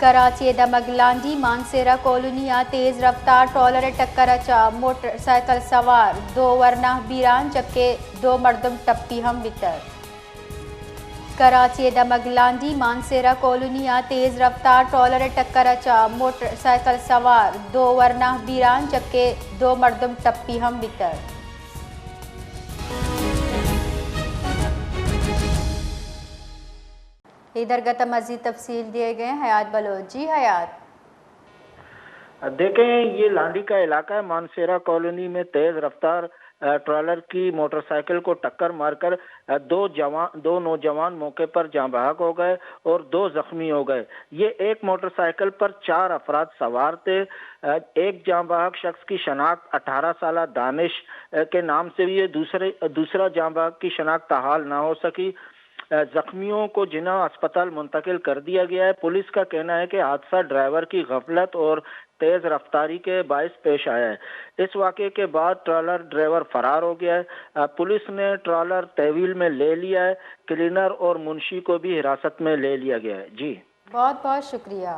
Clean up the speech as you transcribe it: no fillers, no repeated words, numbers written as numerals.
Karachi دمگلانڈی Mansehra colony تیز رفتار trailer ٹکر اچا موٹر سائیکل سوار دو ورنہ بیران جبکہ دو مردم ٹپی ہم وطر کراچی دمگلانڈی مانسیرا کالونی تیز رفتار ٹرالر ٹکر اچا موٹر سائیکل سوار دو ورنہ بیران جبکہ دو مردم ٹپی ہم وطر ادھر گتا مزید تفصیل دیے گئے حیات بلوچ۔ جی حیات۔ دیکھیں یہ لانڈی کا علاقہ ہے، مانسیرا کالونی میں تیز رفتار ٹرالر کی موٹر سائیکل کو ٹکر مار کر دو نوجوان موقع پر جاں بحق ہو گئے اور دو زخمی ہو گئے۔ یہ ایک موٹر سائیکل پر 4 افراد سوار تھے۔ ایک جاں بحق شخص کی شناخت 18 سالہ دانش کے نام سے بھی ہے، دوسرا جاں بحق کی شناخت تاحال نہ ہو سکی۔ زخمیوں کو جناح اسپتال منتقل کر دیا گیا ہے۔ پولیس کا کہنا ہے کہ حادثہ ڈرائیور کی غفلت اور تیز رفتاری کے باعث پیش آیا ہے۔ اس واقعے کے بعد ٹرالر ڈرائیور فرار ہو گیا ہے۔ پولیس نے ٹرالر تحویل میں لے لیا ہے۔ کلینر اور منشی کو بھی حراست میں لے لیا گیا ہے۔ جی بہت بہت شکریہ۔